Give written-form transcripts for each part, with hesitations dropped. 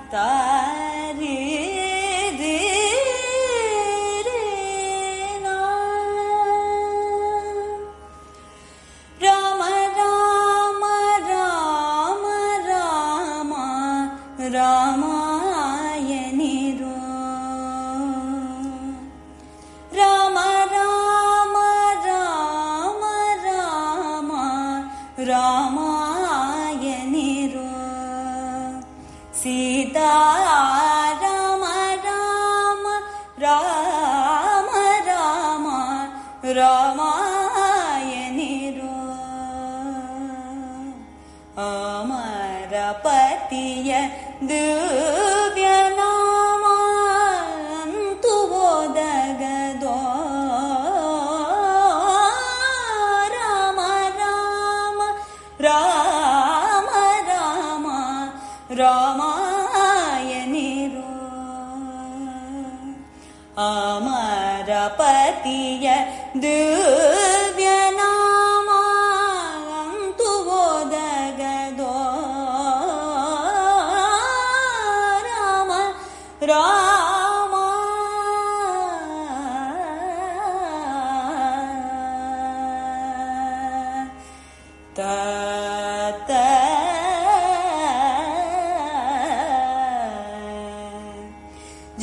தாரி ராம ராம ராம ராம ராமாயணிரோ ராம ராம ராம ராம ராமாயணிரோ சீதா ராம ராம ராம ராம ராமாயணிரோ ಅಮರಪತಿಯ ದಿವ್ಯ ನಾಮ ಅಂತು ಓದಗದೋ ರಾಮ ರಾಮ ರಾಮ ರಾಮ ರಾಮಾಯಣಿರೋ ಅಮರಪತಿಯ ದಿವ್ಯ ನಾಮ ಅಂತು ಓದಗದೋ ರಾಮ ರಾಮ ತತ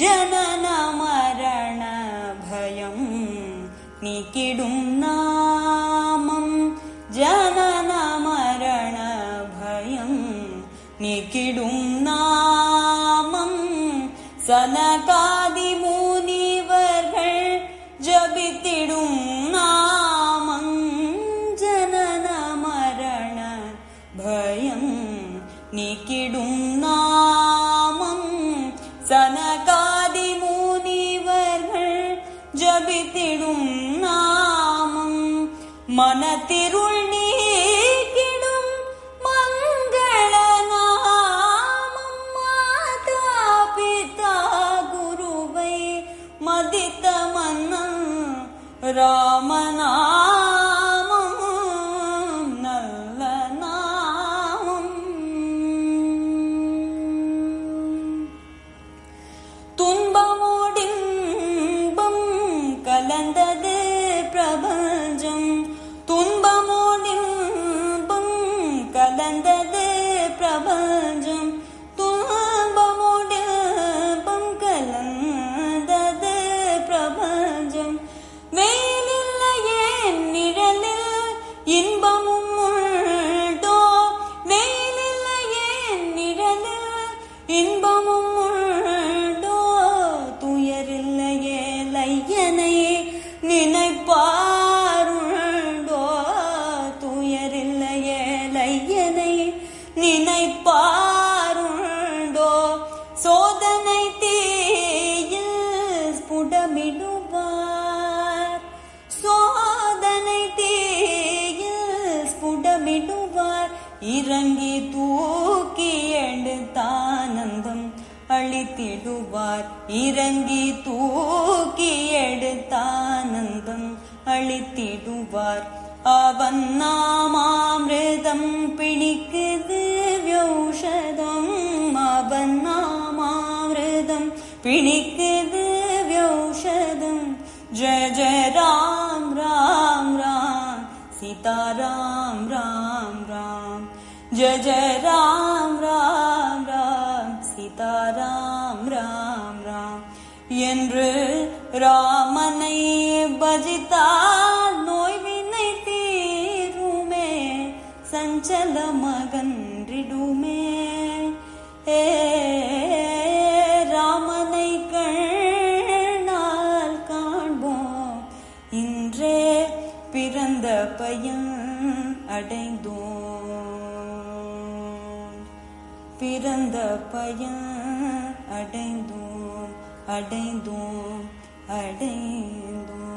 ಜನನ ಮರಣ ಭಯಂ ನಿಕಿಡುಂ ನಾಮಂ ಜನನ ಮರಣ ಭಯಂ ನಿಕಿಡುಂ நாமம் சனகாதி முனிவர்கள் ஜபித்திடும் நாமம் ஜனன மரண பயம் நீக்கிடும் நாமம் சனகாதி முனிவர்கள் ஜபித்திடும் நாமம் மனத்திருள் நீக்கிடும் மங்கள நாமம் மாதா பிதா குருவை மதித்த மன்னன் ராமநாமம் நல்ல நாமம் துன்பமோடின்பம் கலந்தது பிரபஞ்சம் துன்பமோடின்பம் கலந்தது பிரபஞ்சம் துன்பமோடின்பம் கலந்தது பிரபஞ்சம் வெயிலில்லையே நிழலில் இன்பமும் உண்டோ வெயிலில்லையே நிழலில் இன்பமும் உண்டோ துயரில்லையே லையனை நினைப்பாருண்டோ துயரில்லையே லையனை நினைப்பாருண்டோ சோதனை தீயில் ஸ்புடமிடுவார் சோதனை தீயில் ஸ்புடமிடுவார் இறங்கி தூக்கி எடுத்தானந்தம் அளித்திடுவார் இறங்கி தூக்கி எடுத்தானந்தம் அளித்திடுவார் அவன் நாமாமிருதம் பிணிக்குது வியௌஷதம் அவன் நாமாமிருதம் பிணிக்குது வியௌஷதம் ஜய ஜய ராம் ராம் ராம் சீதாராம் ராம் ராம் ஜய ஜய ராம் ராம் ராம் சீதாராம் ராம் ராம் என்று ராமனை பஜித்தார் நோய்வினை தீருமே சஞ்சல மகன்றிடுமே ராமனை கண்ணால் காண்போம் இன்றே பிறந்த பயன் அடைந்தோம் பிறந்த பயன் அடைந்தோம் அடைந்தோம் அடைந்தோம்